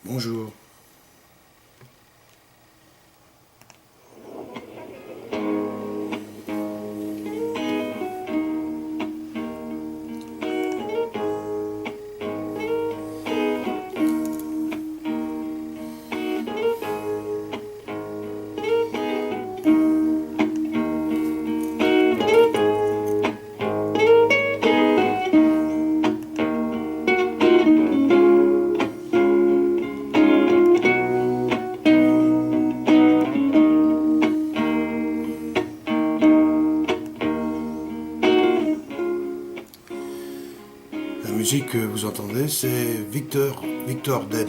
Bonjour. La musique que vous entendez, c'est Victor Dem.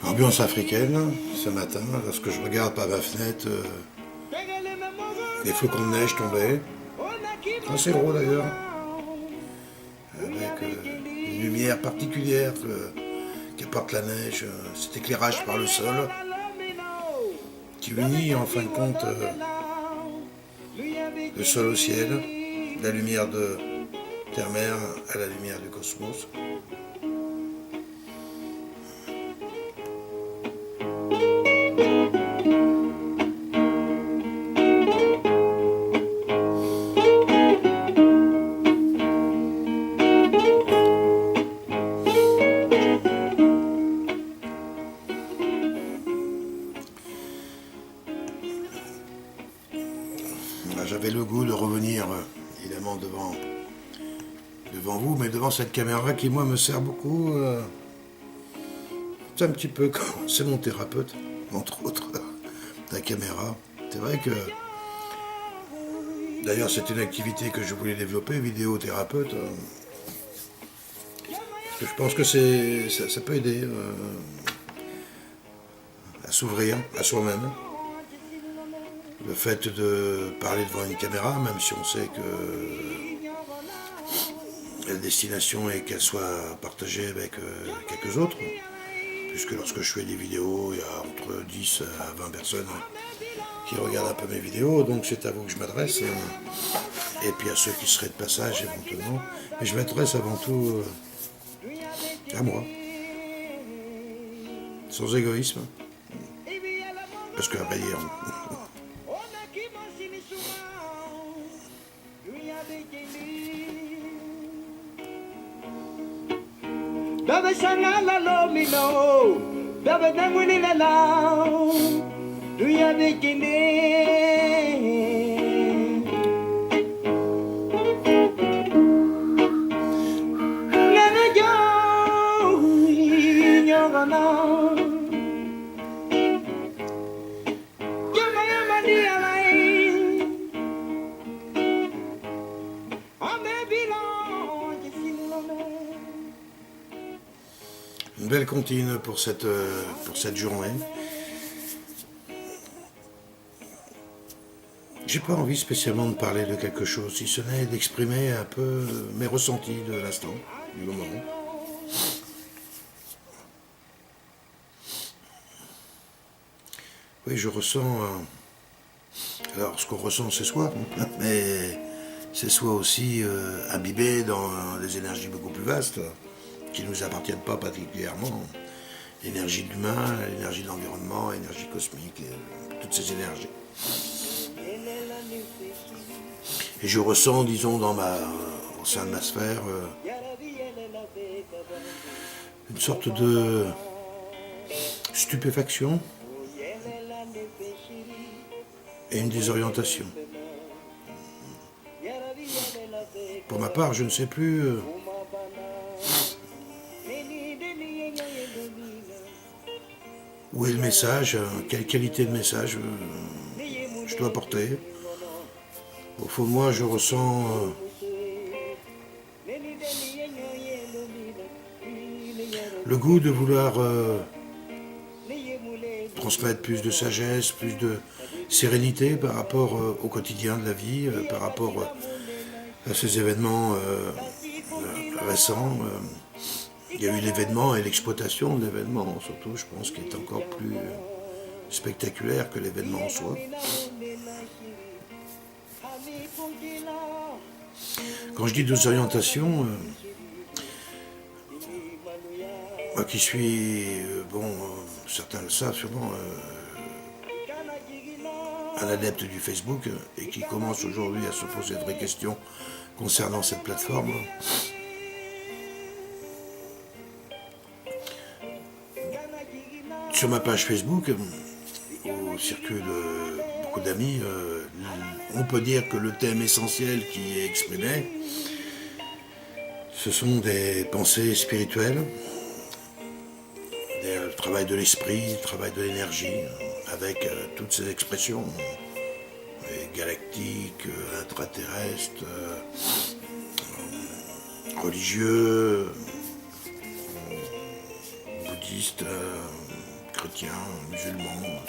Ambiance africaine, ce matin, lorsque je regarde par ma fenêtre, des flocons de neige tombaient, assez gros d'ailleurs, avec une lumière particulière qu'apporte la neige, cet éclairage par le sol, qui unit en fin de compte le sol au ciel, la lumière de terre-mer à la lumière du cosmos. J'avais le goût de revenir évidemment devant vous, mais devant cette caméra qui moi me sert beaucoup. C'est un petit peu comme c'est mon thérapeute, entre autres, la caméra. C'est vrai que d'ailleurs c'est une activité que je voulais développer, vidéothérapeute. Parce que je pense que ça peut aider à s'ouvrir à soi-même. Le fait de parler devant une caméra, même si on sait que la destination est qu'elle soit partagée avec quelques autres, puisque lorsque je fais des vidéos, il y a entre 10 à 20 personnes qui regardent un peu mes vidéos, donc c'est à vous que je m'adresse, et puis à ceux qui seraient de passage éventuellement, mais je m'adresse avant tout à moi, sans égoïsme, parce qu'à vrai dire, Baba Shangala Lomino, Baba Namuni Lao, do you have a une belle comptine pour cette journée. J'ai pas envie spécialement de parler de quelque chose, si ce n'est d'exprimer un peu mes ressentis de l'instant, du moment. Oui, je ressens... alors, ce qu'on ressent, c'est soi, mais c'est soi aussi imbibé dans des énergies beaucoup plus vastes, qui ne nous appartiennent pas particulièrement. L'énergie de l'humain, l'énergie de l'environnement, l'énergie cosmique, toutes ces énergies. Et je ressens, disons, au sein de ma sphère, une sorte de stupéfaction et une désorientation. Pour ma part, je ne sais plus où est le message, quelle qualité de message je dois porter. Au fond de moi, je ressens le goût de vouloir transmettre plus de sagesse, plus de sérénité par rapport au quotidien de la vie, par rapport à ces événements récents. Il y a eu l'événement et l'exploitation de l'événement, surtout, je pense, qui est encore plus spectaculaire que l'événement en soi. Quand je dis deux orientations, moi qui suis, certains le savent sûrement, un adepte du Facebook et qui commence aujourd'hui à se poser de vraies questions concernant cette plateforme. Sur ma page Facebook, où circulent beaucoup d'amis, on peut dire que le thème essentiel qui est exprimé, ce sont des pensées spirituelles, le travail de l'esprit, le travail de l'énergie, avec toutes ces expressions galactiques, intraterrestres, religieux, bouddhistes, chrétiens, musulmans,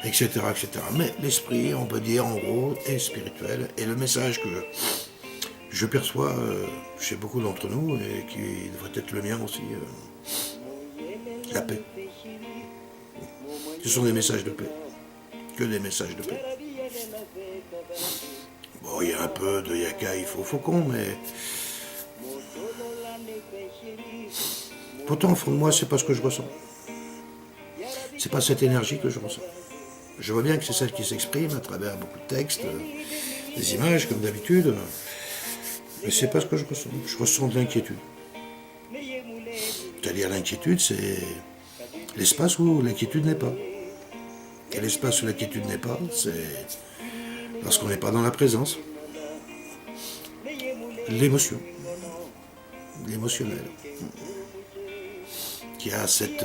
etc., etc. Mais l'esprit, on peut dire en gros, est spirituel. Et le message que je perçois chez beaucoup d'entre nous, et qui devrait être le mien aussi, la paix. Ce sont des messages de paix. Que des messages de paix. Bon, il y a un peu de Yakai Faucon, mais pourtant, au fond de moi, c'est pas ce que je ressens. C'est pas cette énergie que je ressens. Je vois bien que c'est celle qui s'exprime à travers beaucoup de textes, des images, comme d'habitude, mais c'est pas ce que je ressens. Je ressens de l'inquiétude. C'est-à-dire l'inquiétude, c'est l'espace où l'inquiétude n'est pas. Et l'espace où l'inquiétude n'est pas, c'est lorsqu'on n'est pas dans la présence. L'émotion. L'émotionnel. Qui a cette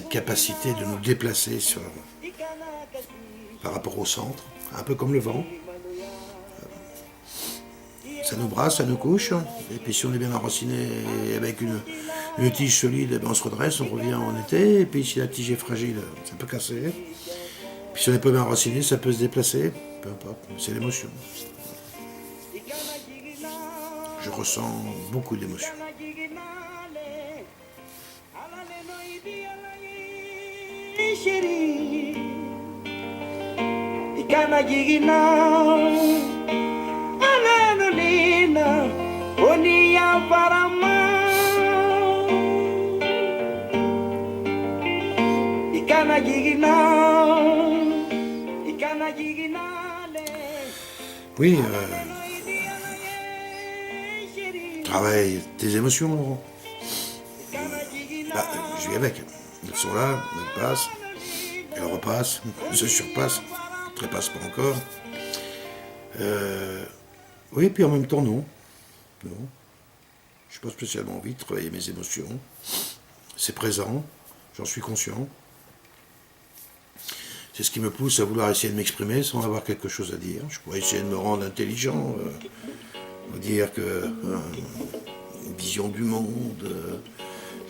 capacité de nous déplacer par rapport au centre, un peu comme le vent. Ça nous brasse, ça nous couche, et puis si on est bien enraciné avec une tige solide, on se redresse, on revient en été, et puis si la tige est fragile, ça peut casser. Puis si on n'est pas bien enraciné, ça peut se déplacer, peu importe, c'est l'émotion. Je ressens beaucoup d'émotions. Oui, travaille tes émotions, Laurent. Je vis avec. Elles sont là, elles passent, elles repassent, elles se surpassent, elles ne trépassent pas encore. Oui, puis en même temps, non. Non. Je n'ai pas spécialement envie de travailler mes émotions. C'est présent, j'en suis conscient. C'est ce qui me pousse à vouloir essayer de m'exprimer sans avoir quelque chose à dire. Je pourrais essayer de me rendre intelligent, dire que une vision du monde,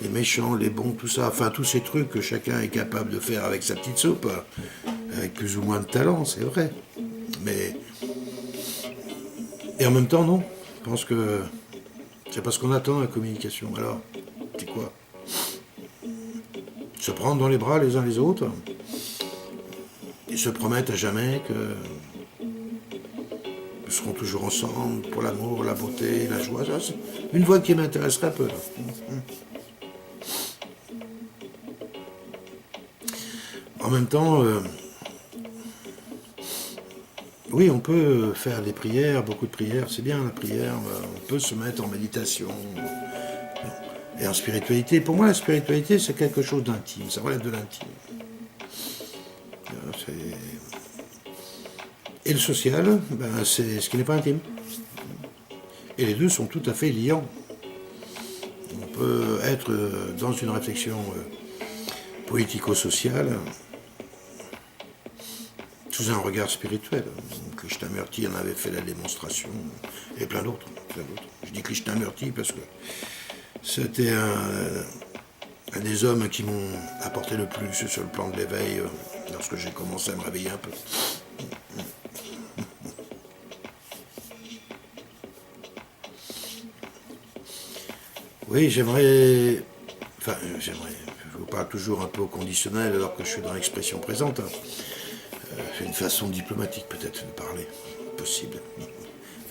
les méchants, les bons, tout ça, enfin tous ces trucs que chacun est capable de faire avec sa petite soupe, avec plus ou moins de talent, c'est vrai. Mais et en même temps, non. Je pense que c'est parce qu'on attend la communication. Alors, c'est quoi? Se prendre dans les bras les uns les autres et se promettre à jamais que nous serons toujours ensemble pour l'amour, la beauté, la joie. Ça, c'est une voix qui m'intéresserait un peu. Là. En même temps, oui, on peut faire des prières, beaucoup de prières, c'est bien la prière, on peut se mettre en méditation et en spiritualité. Pour moi, la spiritualité, c'est quelque chose d'intime, ça relève de l'intime. Et le social, c'est ce qui n'est pas intime. Et les deux sont tout à fait liants. On peut être dans une réflexion politico-sociale sous un regard spirituel. Krishnamurti en avait fait la démonstration, et plein d'autres. Je dis Krishnamurti parce que c'était un des hommes qui m'ont apporté le plus sur le plan de l'éveil lorsque j'ai commencé à me réveiller un peu. Oui, j'aimerais... Enfin, j'aimerais... Je vous parle toujours un peu au conditionnel alors que je suis dans l'expression présente. C'est une façon diplomatique peut-être de parler, possible.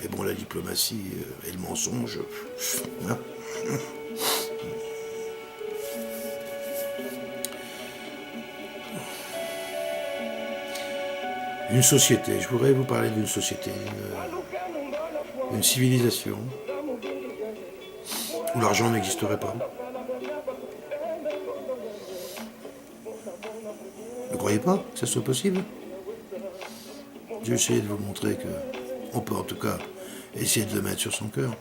Mais bon, la diplomatie et le mensonge... Hein. Une société, je voudrais vous parler d'une société, une civilisation où l'argent n'existerait pas. Ne croyez pas que ça soit possible? J'ai essayé de vous montrer que on peut en tout cas essayer de le mettre sur son cœur.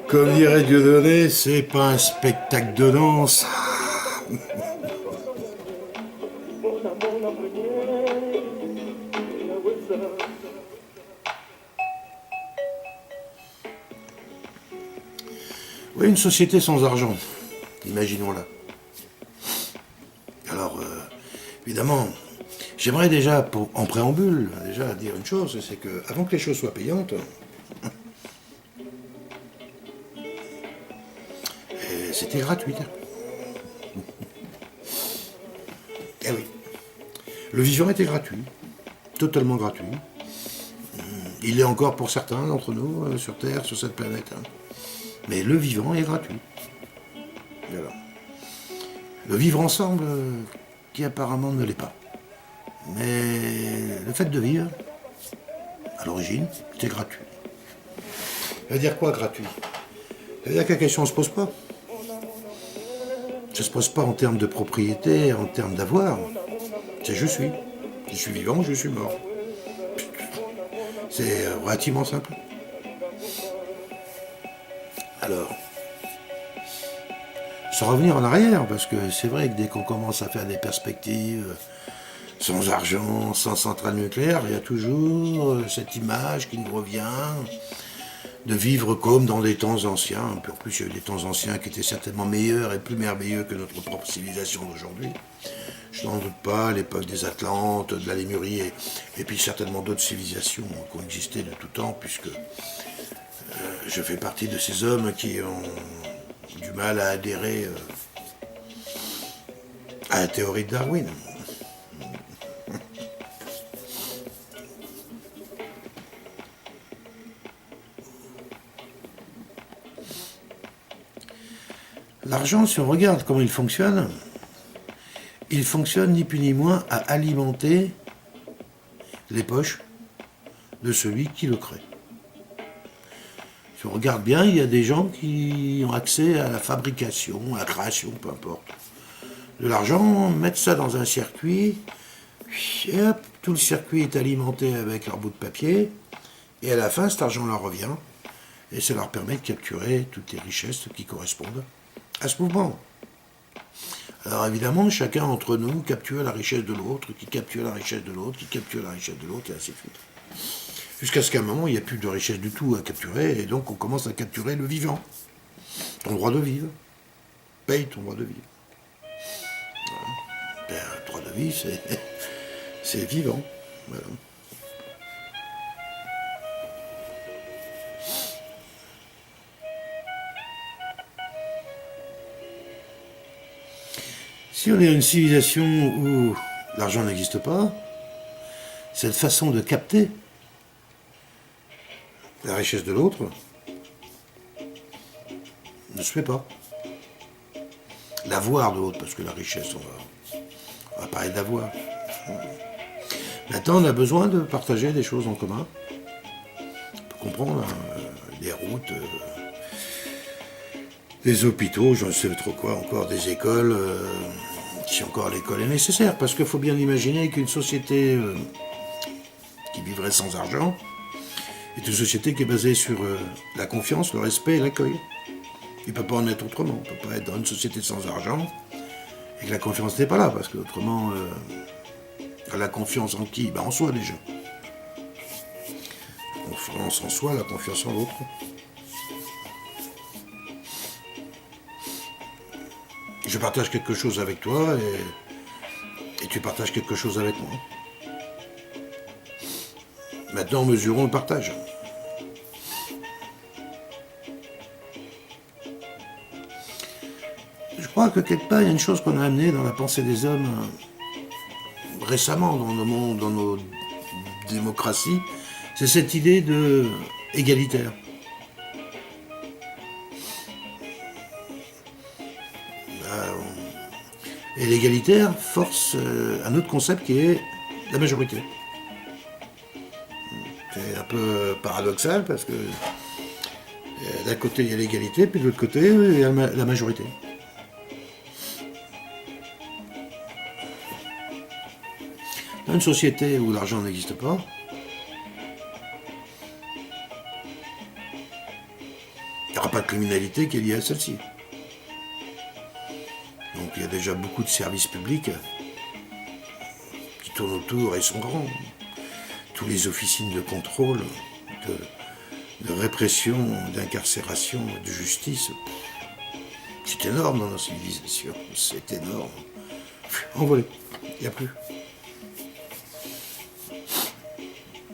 Comme dirait Dieudonné, c'est pas un spectacle de danse. Oui, une société sans argent, imaginons-la. Alors, évidemment, j'aimerais déjà, en préambule, déjà dire une chose, c'est que avant que les choses soient payantes, c'était gratuit. Eh oui. Le vivant était gratuit, totalement gratuit. Il l'est encore pour certains d'entre nous, sur Terre, sur cette planète. Mais le vivant est gratuit. Voilà. Le vivre ensemble, qui apparemment ne l'est pas. Mais le fait de vivre, à l'origine, c'était gratuit. Ça veut dire quoi, gratuit? Ça veut dire que la question ne se pose pas. Ça ne se pose pas en termes de propriété, en termes d'avoir. C'est je suis. Je suis vivant, je suis mort. C'est relativement simple. Alors, sans revenir en arrière, parce que c'est vrai que dès qu'on commence à faire des perspectives, sans argent, sans centrale nucléaire, il y a toujours cette image qui nous revient de vivre comme dans des temps anciens. En plus, il y a eu des temps anciens qui étaient certainement meilleurs et plus merveilleux que notre propre civilisation d'aujourd'hui. Je n'en doute pas, l'époque des Atlantes, de la Lémurie, et puis certainement d'autres civilisations qui ont existé de tout temps, puisque je fais partie de ces hommes qui ont du mal à adhérer à la théorie de Darwin. L'argent, si on regarde comment il fonctionne ni plus ni moins à alimenter les poches de celui qui le crée. Si on regarde bien, il y a des gens qui ont accès à la fabrication, à la création, peu importe, de l'argent, mettent ça dans un circuit, et hop, tout le circuit est alimenté avec leur bout de papier, et à la fin, cet argent leur revient, et ça leur permet de capturer toutes les richesses qui correspondent à ce mouvement. Alors évidemment, chacun d'entre nous capture la richesse de l'autre, qui capture la richesse de l'autre, qui capture la richesse de l'autre, et ainsi de suite. Jusqu'à ce qu'à un moment, il n'y a plus de richesse du tout à capturer, et donc on commence à capturer le vivant. Ton droit de vivre. Paye ton droit de vivre. Voilà. Ben, le droit de vivre, c'est vivant. Voilà. Si on est une civilisation où l'argent n'existe pas, cette façon de capter la richesse de l'autre ne se fait pas. l'avoir de l'autre, parce que la richesse, on va parler d'avoir. Maintenant, on a besoin de partager des choses en commun. On peut comprendre, hein, des routes, des hôpitaux, je ne sais trop quoi, encore des écoles, si encore l'école est nécessaire, parce qu'il faut bien imaginer qu'une société qui vivrait sans argent est une société qui est basée sur la confiance, le respect et l'accueil. Il ne peut pas en être autrement. On ne peut pas être dans une société sans argent et que la confiance n'est pas là, parce qu'autrement, la confiance en qui? Ben en soi déjà. La confiance en soi, la confiance en l'autre. Je partage quelque chose avec toi et tu partages quelque chose avec moi. Maintenant, mesurons le partage. Je crois que quelque part, il y a une chose qu'on a amenée dans la pensée des hommes récemment dans nos mondes, dans nos démocraties, c'est cette idée de égalitaire. Et l'égalitaire force un autre concept qui est la majorité. C'est un peu paradoxal parce que d'un côté il y a l'égalité, puis de l'autre côté il y a la majorité. Dans une société où l'argent n'existe pas, il n'y aura pas de criminalité qui est liée à celle-ci. Donc il y a déjà beaucoup de services publics qui tournent autour et sont grands. Tous les officines de contrôle, de répression, d'incarcération, de justice, c'est énorme dans nos civilisations, c'est énorme. Envolé, il n'y a plus.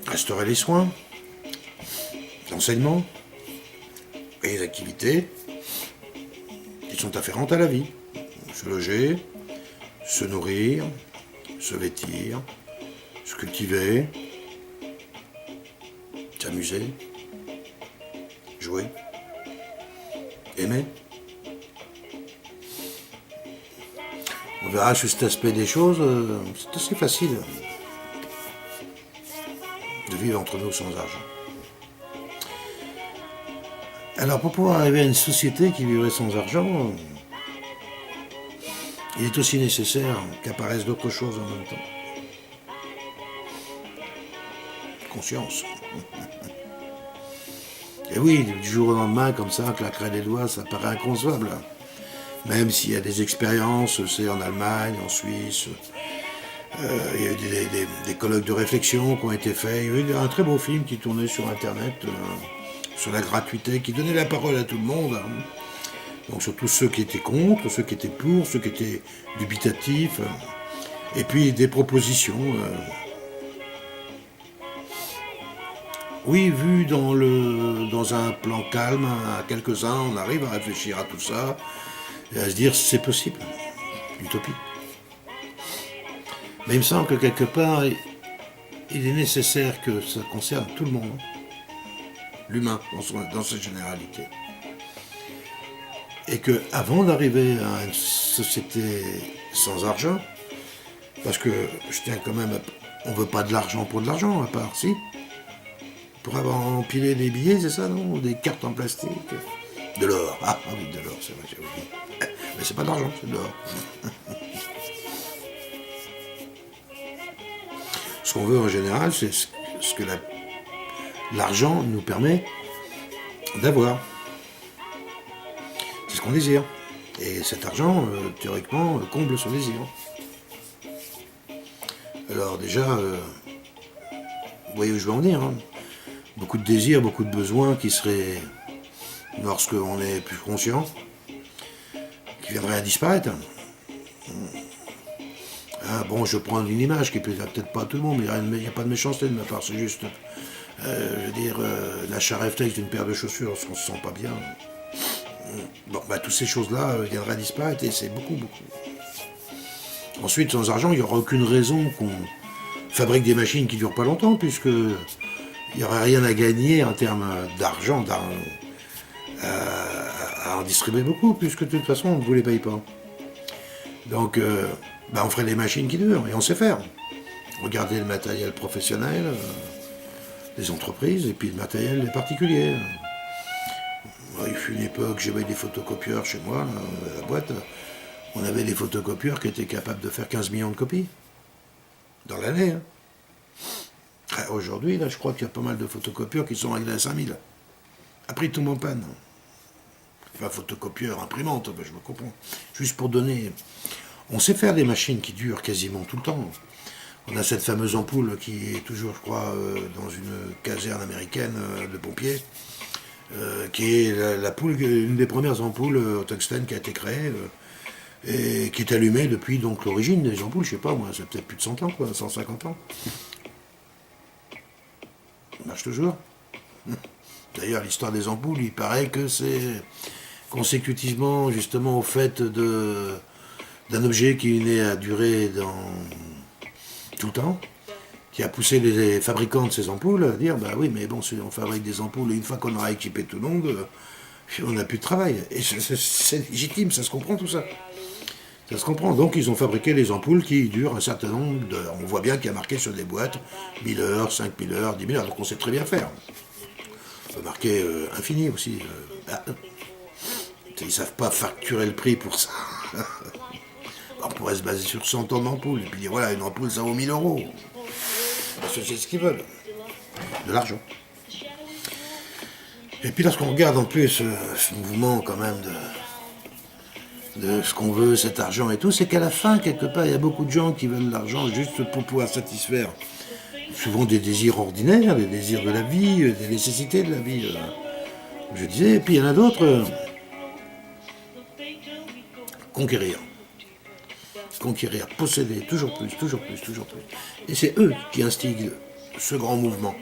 Resteraient les soins, l'enseignement et les activités qui sont afférentes à la vie. Se loger, se nourrir, se vêtir, se cultiver, s'amuser, jouer, aimer. On verra sur cet aspect des choses, c'est assez facile de vivre entre nous sans argent. Alors pour pouvoir arriver à une société qui vivrait sans argent, il est aussi nécessaire qu'apparaissent d'autres choses en même temps. Conscience. Et oui, du jour au lendemain, comme ça, claquerait des doigts, ça paraît inconcevable. Même s'il y a des expériences, c'est en Allemagne, en Suisse, il y a eu des colloques de réflexion qui ont été faits. Il y a eu un très beau film qui tournait sur Internet, sur la gratuité, qui donnait la parole à tout le monde. Donc surtout ceux qui étaient contre, ceux qui étaient pour, ceux qui étaient dubitatifs, et puis des propositions. Oui, vu dans un plan calme, à quelques-uns, on arrive à réfléchir à tout ça, et à se dire c'est possible, l'utopie. Mais il me semble que quelque part, il est nécessaire que ça concerne tout le monde, l'humain dans sa généralité. Et qu'avant d'arriver à une société sans argent, parce que je tiens quand même, on ne veut pas de l'argent pour de l'argent, à part si, pour avoir empilé des billets, c'est ça, non? Des cartes en plastique, de l'or. Ah oui, de l'or, c'est vrai, j'ai oublié. Mais c'est pas de l'argent, c'est de l'or. Ce qu'on veut en général, c'est ce que l'argent nous permet d'avoir. C'est ce qu'on désire. Et cet argent, théoriquement, comble ce désir. Alors déjà, vous voyez où je veux en venir, hein. Beaucoup de désirs, beaucoup de besoins qui seraient, lorsqu'on est plus conscient, qui viendraient à disparaître. Ah, bon, je prends une image qui ne plaira peut-être pas à tout le monde, mais il n'y a pas de méchanceté de ma part, c'est juste, je veux dire, l'achat réflexe d'une paire de chaussures lorsqu'on ne se sent pas bien. Bon, bah, toutes ces choses-là viendraient à disparaître, et c'est beaucoup, beaucoup. Ensuite, sans argent, il n'y aura aucune raison qu'on fabrique des machines qui ne durent pas longtemps, puisque il n'y aurait rien à gagner en termes d'argent, à en distribuer beaucoup, puisque de toute façon, on ne vous les paye pas. Donc, on ferait des machines qui durent, et on sait faire. Regardez le matériel professionnel des entreprises, et puis le matériel des particuliers. Il fut une époque, j'avais des photocopieurs chez moi, là, à la boîte. On avait des photocopieurs qui étaient capables de faire 15 millions de copies. Dans l'année. Aujourd'hui, là, je crois qu'il y a pas mal de photocopieurs qui sont réglés à 5000. Après, tout en panne. Enfin, photocopieur, imprimante, je me comprends. Juste pour donner... On sait faire des machines qui durent quasiment tout le temps. On a cette fameuse ampoule qui est toujours, je crois, dans une caserne américaine de pompiers, qui est une des premières ampoules au tungstène qui a été créée, et qui est allumée depuis donc l'origine des ampoules, je sais pas moi, c'est peut-être plus de 100 ans, quoi, 150 ans. Ça marche toujours. D'ailleurs, l'histoire des ampoules, il paraît que c'est consécutivement, justement, au fait d'un objet qui est né à durer dans tout le temps, qui a poussé les fabricants de ces ampoules à dire, bah oui, mais bon, si on fabrique des ampoules, et une fois qu'on aura équipé tout le monde, on n'a plus de travail. Et c'est légitime, ça se comprend tout ça. Ça se comprend. Donc ils ont fabriqué les ampoules qui durent un certain nombre d'heures. On voit bien qu'il y a marqué sur des boîtes 1000 heures, 5000 heures, 10 000 heures, donc on sait très bien faire. On peut marquer infini aussi. Ils ne savent pas facturer le prix pour ça. On pourrait se baser sur 100 ans d'ampoule et puis dire voilà, une ampoule ça vaut 1000 euros. Parce que c'est ce qu'ils veulent. De l'argent. Et puis lorsqu'on regarde en plus ce mouvement quand même de ce qu'on veut, cet argent et tout, c'est qu'à la fin, quelque part, il y a beaucoup de gens qui veulent de l'argent juste pour pouvoir satisfaire souvent des désirs ordinaires, des désirs de la vie, des nécessités de la vie, je disais. Et puis il y en a d'autres, conquérir, posséder, toujours plus, toujours plus, toujours plus. Et c'est eux qui instiguent ce grand mouvement.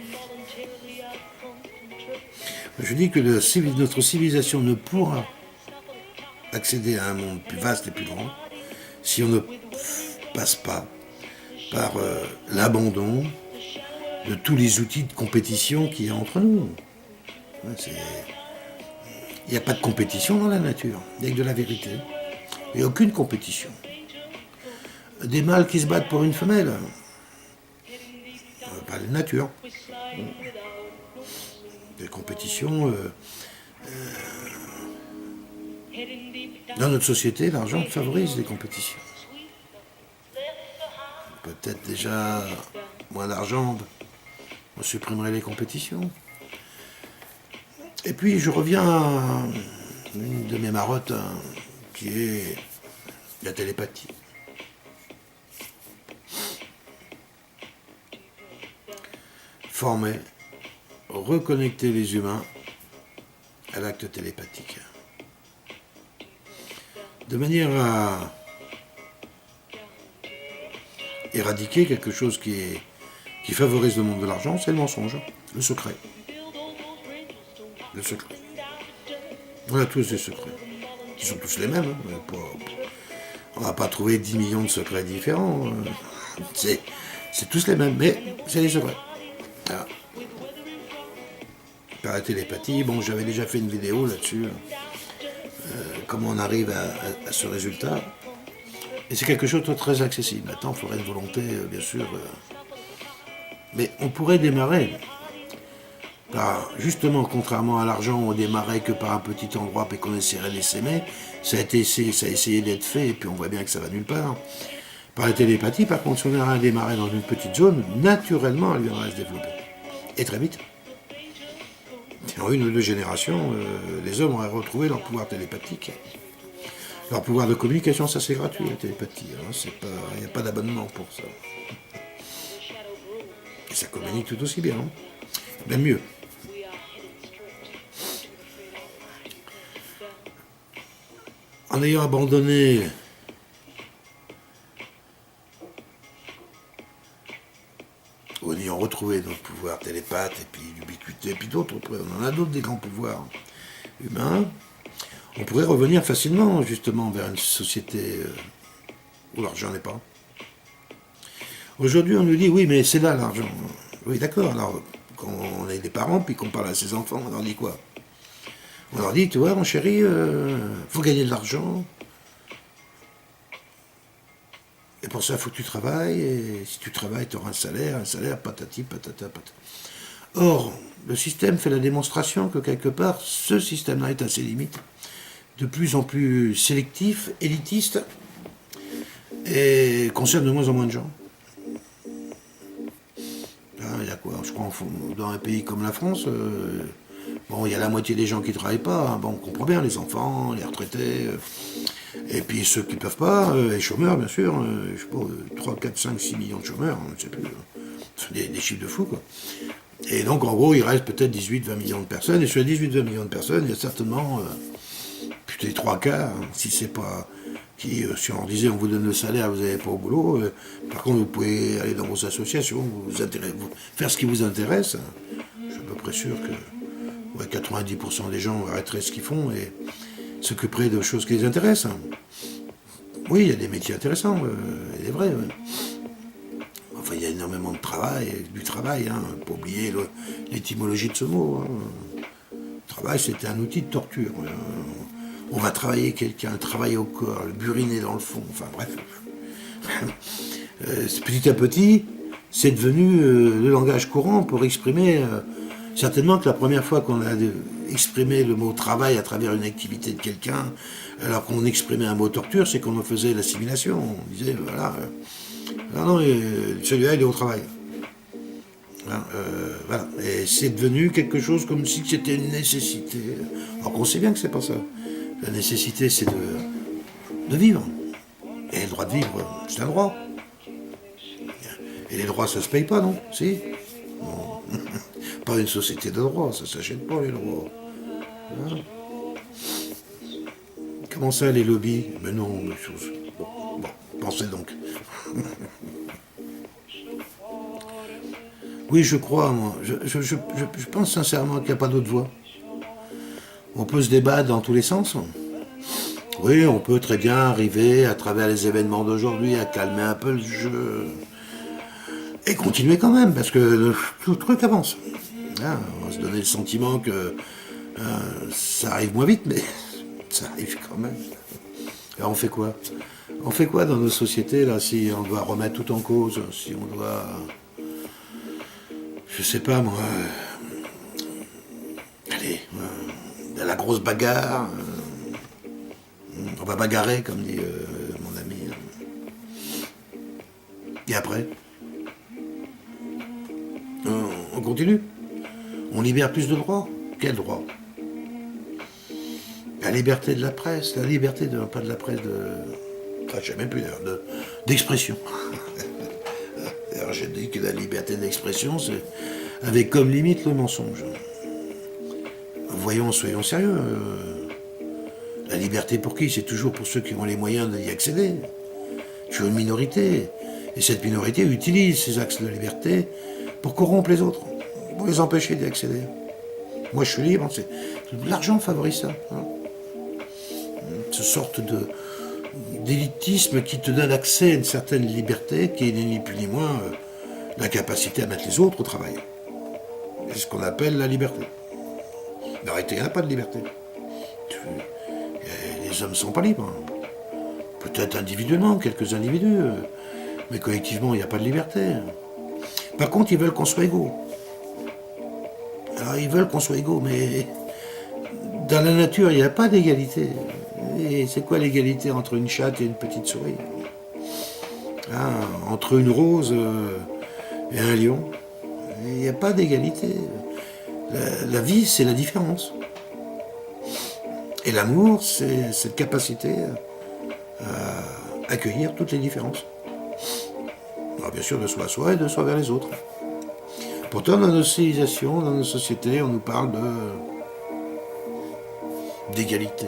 Je dis que notre civilisation ne pourra accéder à un monde plus vaste et plus grand si on ne passe pas par l'abandon de tous les outils de compétition qu'il y a entre nous. Il n'y a pas de compétition dans la nature, il n'y a que de la vérité. Il n'y a aucune compétition. Des mâles qui se battent pour une femelle, on va parler de nature. Des compétitions... dans notre société, l'argent favorise les compétitions. Peut-être déjà moins d'argent, on supprimerait les compétitions. Et puis je reviens à une de mes marottes, qui est la télépathie. Former, reconnecter les humains à l'acte télépathique. De manière à éradiquer quelque chose qui favorise le monde de l'argent, c'est le mensonge, le secret. Le secret. On a tous des secrets, qui sont tous les mêmes. On va pas trouver 10 millions de secrets différents. C'est tous les mêmes, mais c'est les secrets. Voilà. Par la télépathie, bon, j'avais déjà fait une vidéo là-dessus. Comment on arrive à ce résultat. Et c'est quelque chose de très accessible. Maintenant, il faudrait une volonté, bien sûr. Mais on pourrait démarrer par, justement, contrairement à l'argent, on démarrait que par un petit endroit et qu'on essaierait de s'aimer. Ça a essayé d'être fait, et puis on voit bien que ça va nulle part. Par la télépathie, par contre, si on avait démarré dans une petite zone, naturellement, elle viendrait se développer. Et très vite. En une ou deux générations, les hommes auraient retrouvé leur pouvoir télépathique. Leur pouvoir de communication, ça c'est gratuit, la télépathie. Il n'y a pas d'abonnement pour ça. Et ça communique tout aussi bien. Même mieux. En ayant abandonné ou en ayant retrouvé notre pouvoir télépathe, et puis l'ubiquité, et puis d'autres, on en a d'autres des grands pouvoirs humains, on pourrait revenir facilement, justement, vers une société où l'argent n'est pas. Aujourd'hui, on nous dit, oui, mais c'est là l'argent. Oui, d'accord, alors, quand on est des parents, puis qu'on parle à ses enfants, on leur dit quoi? On leur dit, tu vois, mon chéri, faut gagner de l'argent. Et pour ça, il faut que tu travailles, et si tu travailles, tu auras un salaire, patati, patata, patata. Or, le système fait la démonstration que quelque part, ce système-là est à ses limites, de plus en plus sélectif, élitiste, et concerne de moins en moins de gens. Il y a quoi? Je crois dans un pays comme la France, bon, il y a la moitié des gens qui ne travaillent pas. Bon, on comprend bien, les enfants, les retraités, et puis ceux qui ne peuvent pas, les chômeurs, bien sûr. Je sais pas, 3, 4, 5, 6 millions de chômeurs, je ne sais plus. C'est des chiffres de fou, quoi. Et donc, en gros, il reste peut-être 18, 20 millions de personnes. Et sur les 18, 20 millions de personnes, il y a certainement plus des 3 quarts, si c'est pas... Qui, si on disait on vous donne le salaire, vous n'avez pas au boulot, par contre vous pouvez aller dans vos associations, faire ce qui vous intéresse. Je suis à peu près sûr que 90% des gens arrêteraient ce qu'ils font et s'occuperaient de choses qui les intéressent. Oui, il y a des métiers intéressants, il est vrai. Enfin, il y a énormément de travail, du travail, hein, pas oublier l'étymologie de ce mot. Hein. Le travail, c'était un outil de torture. On va travailler quelqu'un, travailler au corps, le buriner dans le fond, enfin bref. Petit à petit, c'est devenu le langage courant pour exprimer... certainement que la première fois qu'on a exprimé le mot travail à travers une activité de quelqu'un, alors qu'on exprimait un mot torture, c'est qu'on en faisait l'assimilation. On disait, voilà, non, celui-là, il est au travail. Voilà. Et c'est devenu quelque chose comme si c'était une nécessité. Alors qu'on sait bien que c'est pas ça. La nécessité, c'est de vivre. Et le droit de vivre, c'est un droit. Et les droits, ça se paye pas, non? Si? Non. Pas une société de droit, ça s'achète pas, les droits. Hein? Comment ça, les lobbies? Mais non, mais bon, pensez donc. Oui, je crois, moi. Je pense sincèrement qu'il n'y a pas d'autre voie. On peut se débattre dans tous les sens. Oui, on peut très bien arriver, à travers les événements d'aujourd'hui, à calmer un peu le jeu. Et continuer quand même, parce que tout le truc avance. Hein, on va se donner le sentiment que ça arrive moins vite, mais ça arrive quand même. Alors on fait quoi? On fait quoi dans nos sociétés, là, si on doit remettre tout en cause, si on doit... Je sais pas, moi... allez... la grosse bagarre, on va bagarrer, comme dit mon ami. Et après, on continue. On libère plus de droits. Quel droit? La liberté de la presse, la liberté de, pas de la presse, enfin, je sais même plus d'ailleurs, d'expression. Alors j'ai dit que la liberté d'expression, c'est avec comme limite le mensonge. Voyons, soyons sérieux. La liberté pour qui? C'est toujours pour ceux qui ont les moyens d'y accéder. Je suis une minorité. Et cette minorité utilise ces axes de liberté pour corrompre les autres, pour les empêcher d'y accéder. Moi, je suis libre. L'argent favorise ça. Hein. Ce sorte d'élitisme qui te donne accès à une certaine liberté, qui n'est ni plus ni moins la capacité à mettre les autres au travail. C'est ce qu'on appelle la liberté. Mais arrêtez, il n'y a pas de liberté. Les hommes ne sont pas libres. Peut-être individuellement, quelques individus, mais collectivement, il n'y a pas de liberté. Par contre, ils veulent qu'on soit égaux. Alors, ils veulent qu'on soit égaux, mais dans la nature, il n'y a pas d'égalité. Et c'est quoi l'égalité entre une chatte et une petite souris? Hein, entre une rose et un lion? Il n'y a pas d'égalité. La vie, c'est la différence. Et l'amour, c'est cette capacité à accueillir toutes les différences. Alors bien sûr, de soi à soi et de soi vers les autres. Pourtant, dans nos civilisations, dans nos sociétés, on nous parle d'égalité.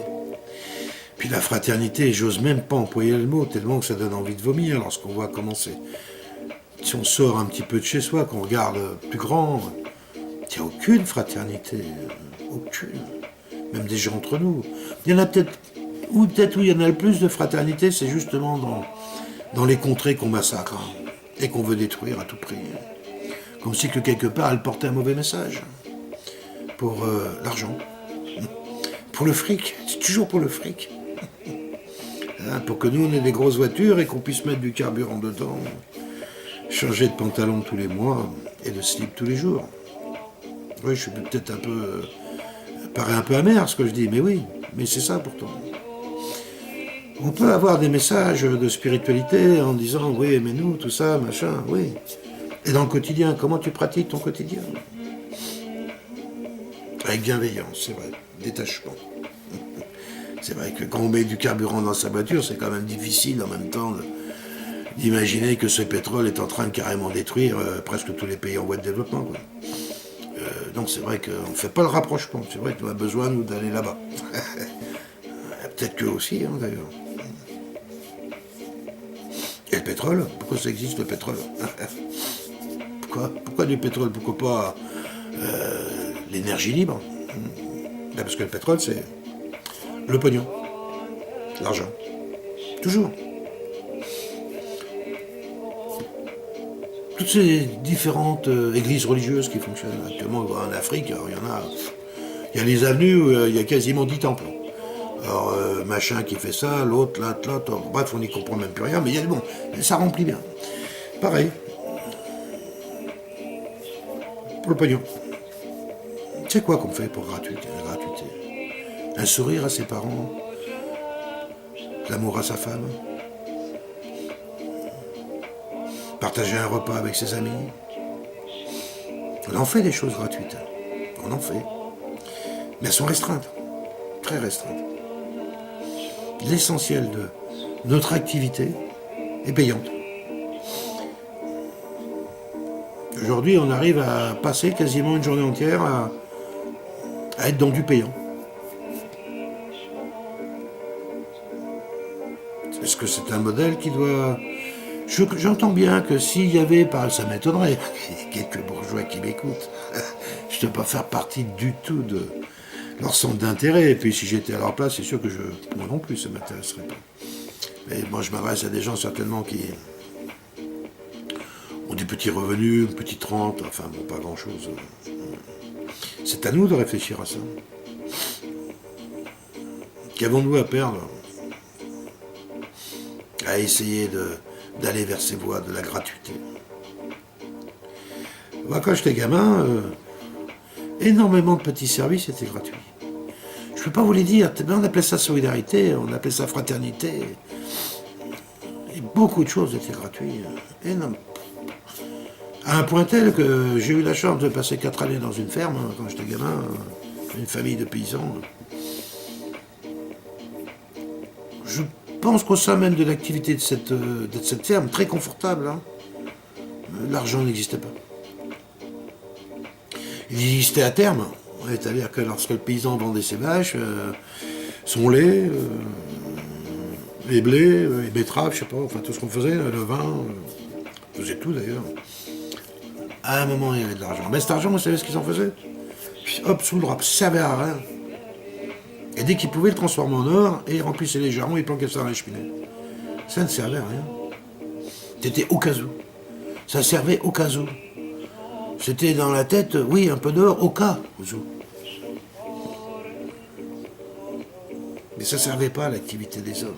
Puis la fraternité, j'ose même pas employer le mot, tellement que ça donne envie de vomir lorsqu'on voit comment c'est. Si on sort un petit peu de chez soi, qu'on regarde plus grand, il n'y a aucune fraternité, aucune. Même des gens entre nous. Il y en a peut-être où il y en a le plus de fraternité, c'est justement dans les contrées qu'on massacre hein, et qu'on veut détruire à tout prix. Comme si que quelque part elle portait un mauvais message. Pour l'argent. Pour le fric. C'est toujours pour le fric. hein, pour que nous, on ait des grosses voitures et qu'on puisse mettre du carburant dedans, changer de pantalon tous les mois et de slip tous les jours. Oui, je suis peut-être un peu... paraît un peu amer ce que je dis, mais oui, mais c'est ça pourtant. On peut avoir des messages de spiritualité en disant, oui, mais nous, tout ça, machin, oui. Et dans le quotidien, comment tu pratiques ton quotidien? Avec bienveillance, c'est vrai, détachement. C'est vrai que quand on met du carburant dans sa voiture, c'est quand même difficile en même temps d'imaginer que ce pétrole est en train de carrément détruire presque tous les pays en voie de développement, quoi. Donc c'est vrai qu'on ne fait pas le rapprochement. C'est vrai qu'on a besoin, nous, d'aller là-bas. Peut-être qu'eux aussi, hein, d'ailleurs. Et le pétrole? Pourquoi ça existe, le pétrole? Pourquoi du pétrole? Pourquoi pas l'énergie libre? Parce que le pétrole, c'est le pognon, l'argent. Toujours. Toutes ces différentes églises religieuses qui fonctionnent actuellement en Afrique, alors il y a les avenues où il y a quasiment 10 temples. Alors, machin qui fait ça, l'autre, l'autre, bref, on n'y comprend même plus rien, mais il y a bon, ça remplit bien. Pareil. Pour le pognon. C'est quoi qu'on fait pour gratuité? Un sourire à ses parents, l'amour à sa femme, partager un repas avec ses amis. On en fait des choses gratuites. On en fait. Mais elles sont restreintes. Très restreintes. L'essentiel de notre activité est payante. Aujourd'hui, on arrive à passer quasiment une journée entière à être dans du payant. Est-ce que c'est un modèle qui doit... J'entends bien que s'il y avait, ça m'étonnerait, quelques bourgeois qui m'écoutent, je ne dois pas faire partie du tout de leur centre d'intérêt. Et puis si j'étais à leur place, c'est sûr que moi non plus, ça ne m'intéresserait pas. Mais moi, je m'adresse à des gens certainement qui ont des petits revenus, une petite rente, enfin bon, pas grand-chose. C'est à nous de réfléchir à ça. Qu'avons-nous à perdre à essayer d'aller vers ces voies de la gratuité? Moi, quand j'étais gamin, énormément de petits services étaient gratuits. Je ne peux pas vous les dire, on appelait ça solidarité, on appelait ça fraternité. Et beaucoup de choses étaient gratuites. Énorme. À un point tel que j'ai eu la chance de passer 4 années dans une ferme, quand j'étais gamin, une famille de paysans. Je pense qu'au sein même de l'activité de cette ferme, très confortable, hein, l'argent n'existait pas. Il existait à terme, c'est-à-dire que lorsque le paysan vendait ses vaches, son lait, les blés, les betteraves, je sais pas, enfin tout ce qu'on faisait, le vin, on faisait tout d'ailleurs. À un moment, il y avait de l'argent. Mais cet argent, vous savez ce qu'ils en faisaient? Puis hop, sous le drap, ça servait à rien. Et dès qu'ils pouvaient le transformer en or, et ils remplissaient les jarrons, ils planquaient ça dans les cheminées. Ça ne servait à rien. C'était au cas où. Ça servait au cas où. C'était dans la tête, oui, un peu d'or, au cas où. Mais ça ne servait pas à l'activité des hommes.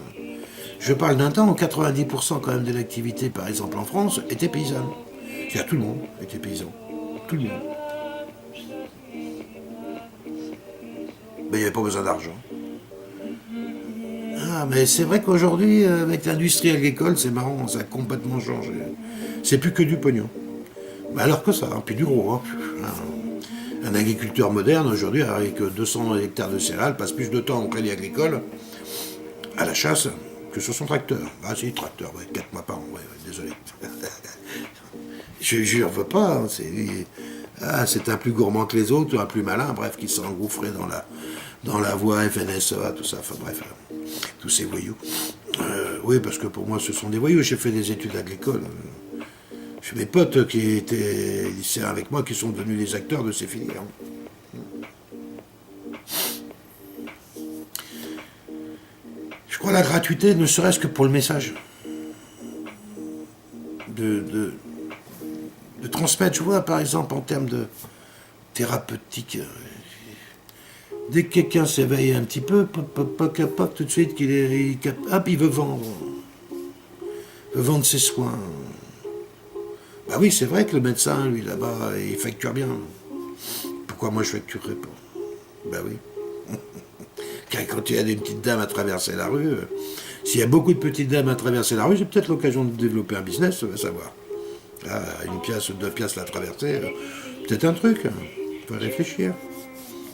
Je parle d'un temps où 90% quand même de l'activité, par exemple en France, était paysanne. C'est-à-dire tout le monde était paysan. Tout le monde. Mais il n'y avait pas besoin d'argent. Ah, mais c'est vrai qu'aujourd'hui, avec l'industrie agricole, c'est marrant, ça a complètement changé. C'est plus que du pognon. Mais alors que ça, hein, puis du gros. Hein. Un agriculteur moderne, aujourd'hui, avec 200 hectares de céréales, passe plus de temps au crédit agricole, à la chasse, que sur son tracteur. Ah si, tracteur, ouais, 4 mois par an, ouais, désolé. Je ne veux pas, hein, c'est un plus gourmand que les autres, un plus malin, bref, qui s'est engouffré dans la voie FNSEA, tout ça, enfin bref, tous ces voyous. Oui, parce que pour moi, ce sont des voyous, j'ai fait des études agricoles. J'ai mes potes qui étaient lycéens avec moi, qui sont devenus les acteurs de ces filières. Je crois à la gratuité, ne serait-ce que pour le message. De transmettre, je vois par exemple en termes de thérapeutique, Dès que quelqu'un s'éveille un petit peu, tout de suite hop, il veut vendre. Il veut vendre ses soins. Bah oui, c'est vrai que le médecin, lui, là-bas, il facture bien. Pourquoi moi je facturerais pas? Bah oui. Quand il y a des petites dames à traverser la rue, s'il y a beaucoup de petites dames à traverser la rue, j'ai peut-être l'occasion de développer un business, on va savoir. Là, 1 pièce ou 2 pièces la traverser, peut-être un truc. Faut réfléchir.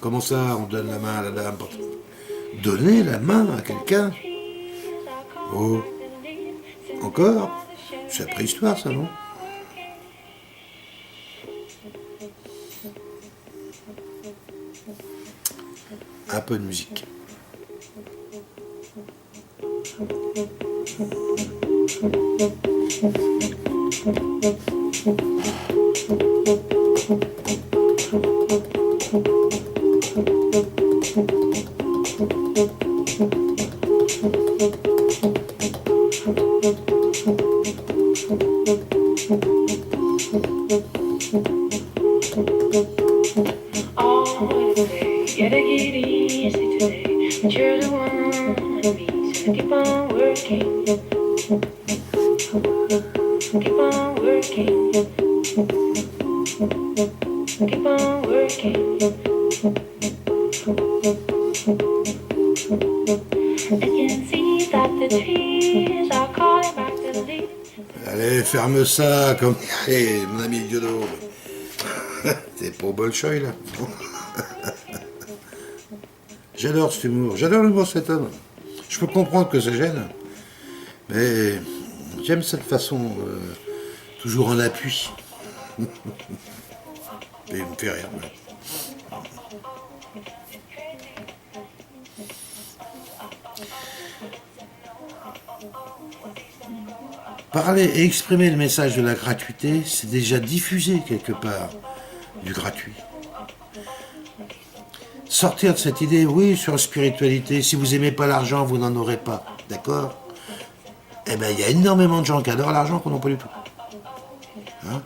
Comment ça, on donne la main à la dame? Donner la main à quelqu'un? Oh, encore? C'est la préhistoire, ça, non? Un peu de musique. Allez, ferme ça, comme allez, mon ami Diodo. T'es pour Bolchoï, là. J'adore cet humour, j'adore l'humour de cet homme. Je peux comprendre que ça gêne, mais j'aime cette façon, toujours en appui. Et il me fait rire. Ouais. Parler et exprimer le message de la gratuité, c'est déjà diffuser quelque part du gratuit. Sortir de cette idée, oui, sur la spiritualité, si vous n'aimez pas l'argent, vous n'en aurez pas, d'accord? Eh bien, il y a énormément de gens qui adorent l'argent qu'on n'en pas du tout. Hein?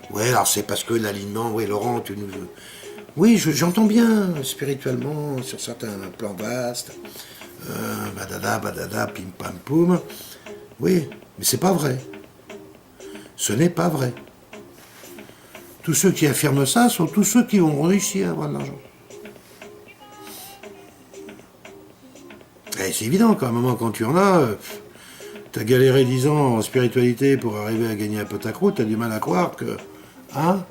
Ouais, alors c'est parce que l'alignement, oui, Laurent, tu nous... Oui, j'entends bien, spirituellement, sur certains plans vastes, badada, pim pam poum. Oui, mais c'est pas vrai. Ce n'est pas vrai. Tous ceux qui affirment ça sont tous ceux qui ont réussi à avoir de l'argent. Et c'est évident qu'à un moment, quand tu en as, t'as galéré 10 ans en spiritualité pour arriver à gagner un peu ta croûte, t'as du mal à croire que... Hein?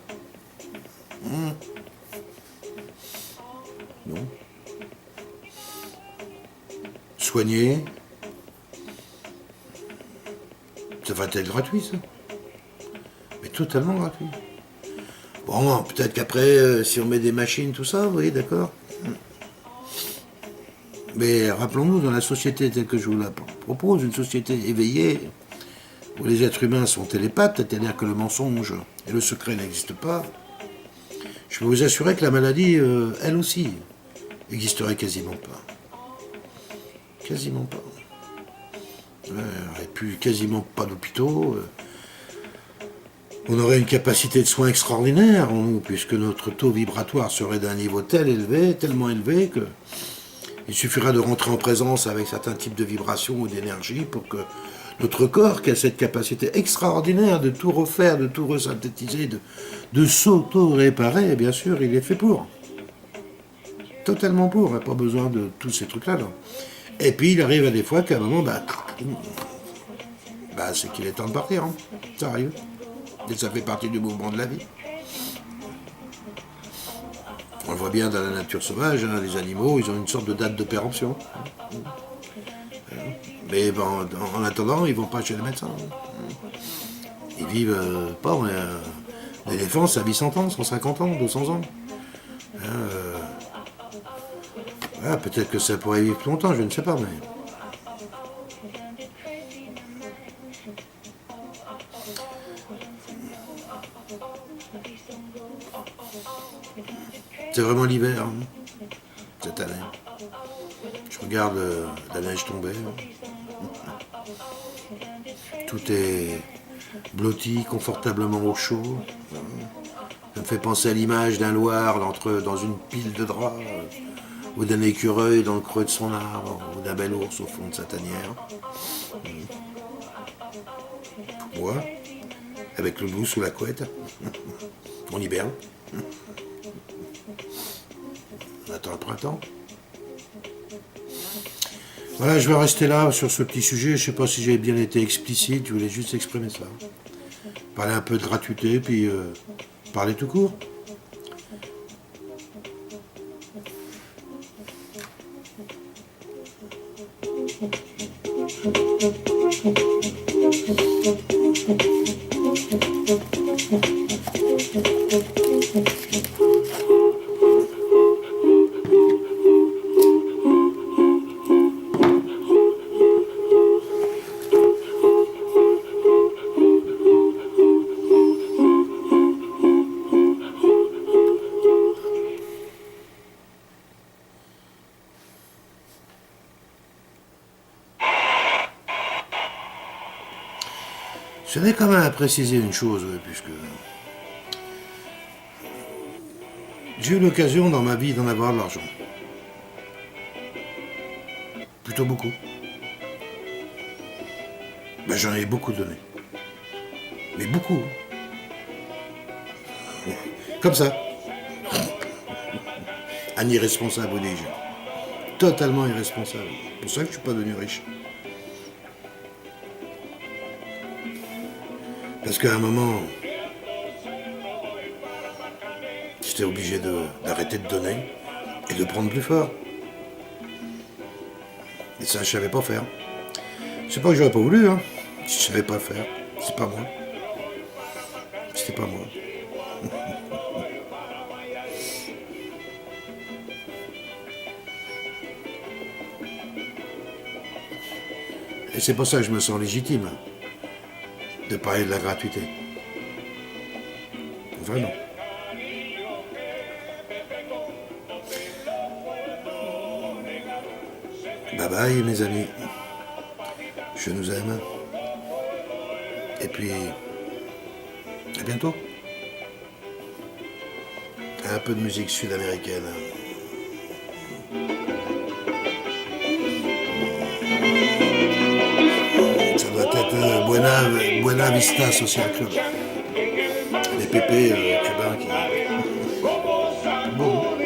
Non. Soigner. Ça va être gratuit, ça. Mais totalement gratuit. Bon, peut-être qu'après, si on met des machines, tout ça, vous voyez, d'accord. Mais rappelons-nous, dans la société telle que je vous la propose, une société éveillée, où les êtres humains sont télépathes, c'est-à-dire que le mensonge et le secret n'existent pas, je peux vous assurer que la maladie, elle aussi, n'existerait quasiment pas. Quasiment pas. Il n'y aurait plus quasiment pas d'hôpitaux. On aurait une capacité de soins extraordinaire, puisque notre taux vibratoire serait d'un niveau tellement élevé que il suffira de rentrer en présence avec certains types de vibrations ou d'énergie pour que notre corps, qui a cette capacité extraordinaire de tout refaire, de tout resynthétiser, de s'auto-réparer, bien sûr, il est fait pour. Totalement pour, il n'y a pas besoin de tous ces trucs-là. Non. Et puis il arrive à des fois qu'à un moment, c'est qu'il est temps de partir. Hein. Ça arrive. Et ça fait partie du mouvement de la vie. On le voit bien dans la nature sauvage, hein, les animaux, ils ont une sorte de date de péremption. Mais en attendant, ils ne vont pas chez le médecin. Ils vivent pas, mais l'éléphant, ça vit 100 ans, 150 ans, 200 ans. Peut-être que ça pourrait vivre plus longtemps, je ne sais pas, mais... C'est vraiment l'hiver, hein, cette année. Je regarde la neige tomber. Tout est blotti, confortablement au chaud. Ça me fait penser à l'image d'un Loir dans une pile de draps, ou d'un écureuil dans le creux de son arbre, ou d'un bel ours au fond de sa tanière. Moi, avec le loup sous la couette, on hiberne. On attend le printemps. Voilà, je vais rester là sur ce petit sujet. Je ne sais pas si j'ai bien été explicite, je voulais juste exprimer ça. Parler un peu de gratuité, puis parler tout court. Je tenais quand même à préciser une chose, puisque j'ai eu l'occasion dans ma vie d'en avoir de l'argent. Plutôt beaucoup. Ben, j'en ai beaucoup donné. Mais beaucoup. Comme ça. Un irresponsable, dis-je. Totalement irresponsable. C'est pour ça que je ne suis pas devenu riche. Parce qu'à un moment, j'étais obligé d'arrêter de donner et de prendre plus fort. Et ça, je savais pas faire. C'est pas que j'aurais pas voulu, hein. Je savais pas faire. C'est pas moi. C'était pas moi. Et c'est pour ça que je me sens légitime de parler de la gratuité. Vraiment. Bye bye mes amis. Je nous aime. Et puis, à bientôt. Un peu de musique sud-américaine. Ça doit être Buena Vista Social Club. Les pépés cubains qui... Bon.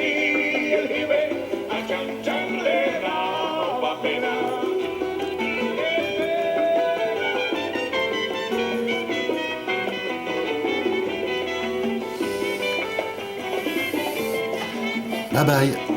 Bye bye.